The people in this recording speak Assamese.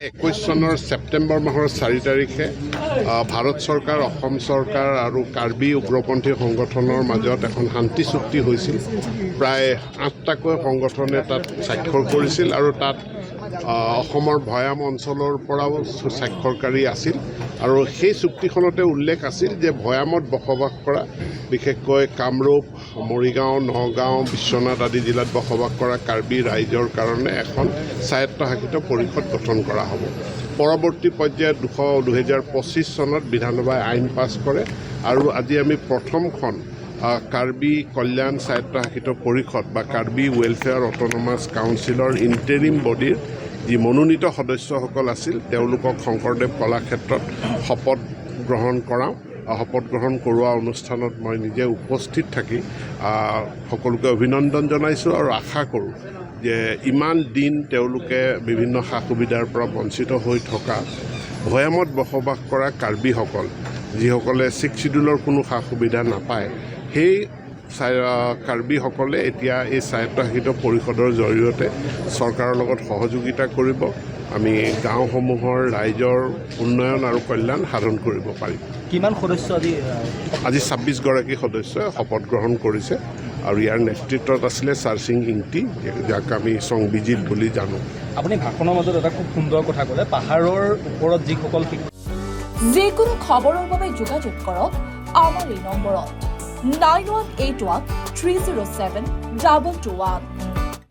21 চনৰ ছেপ্টেম্বৰ মাহৰ 4 তাৰিখে ভাৰত চৰকাৰ, অসম চৰকাৰ আৰু কাৰ্বি উগ্ৰপন্থী সংগঠনৰ মাজত এখন শান্তি চুক্তি হৈছিল। প্ৰায় 8টাকৈ সংগঠনে তাত স্বাক্ষৰ কৰিছিল আৰু তাত অসমৰ ভৈয়াম অঞ্চলৰ পৰাও স্বাক্ষৰকাৰী আছিল। আৰু সেই চুক্তিখনতে উল্লেখ আছিল যে ভৈয়ামত বসবাস কৰা, বিশেষকৈ কামৰূপ, মৰিগাঁও, নগাঁও, বিশ্বনাথ আদি জিলাত বসবাস কৰা কাৰ্বি ৰাইজৰ কাৰণে এখন স্বায়ত্তশাসিত পৰিষদ গঠন কৰা হ'ব। পৰৱৰ্তী পৰ্যায়ত 2025 চনত বিধানসভাই আইন পাছ কৰে আৰু আজি আমি প্ৰথমখন কাৰ্বি কল্যাণ স্বায়ত্তশাসিত পৰিষদ বা কাৰ্বি ৱেলফেয়াৰ অট'নমাছ কাউন্সিলৰ ইণ্টেৰিম বডিৰ যি মনোনীত সদস্যসকল আছিল তেওঁলোকক শংকৰদেৱ কলাক্ষেত্ৰত শপত গ্ৰহণ কৰাওঁ। শপত গ্ৰহণ কৰোৱা অনুষ্ঠানত মই নিজে উপস্থিত থাকি সকলোকে অভিনন্দন জনাইছোঁ আৰু আশা কৰোঁ যে ইমান দিন তেওঁলোকে বিভিন্ন সা সুবিধাৰ পৰা বঞ্চিত হৈ থকা ভৈয়ামত বসবাস কৰা কাৰ্বিসকল, যিসকলে 6 শিডিউলৰ কোনো সা সুবিধা নাপায়, সেই কাৰ্বিসকলে এতিয়া এই স্বায়ত্তশাসিত পৰিষদৰ জৰিয়তে চৰকাৰৰ লগত সহযোগিতা কৰিব। আমি গাঁওসমূহৰ ৰাইজৰ উন্নয়ন আৰু কল্যাণ সাধন কৰিব পাৰিম। কিমান সদস্য আজি 26গৰাকী সদস্যই শপত গ্ৰহণ কৰিছে আৰু ইয়াৰ নেতৃত্বত আছিলে চাৰ্চিং ইংটি, যাক আমি সংবিজিত বুলি জানো। আপুনি ভাষণৰ মাজত এটা খুব সুন্দৰ কথা ক'লে, পাহাৰৰ ওপৰত যিসকল যিকোনো খবৰৰ বাবে যোগাযোগ কৰক আমাৰ এই নম্বৰত 9181 307 221।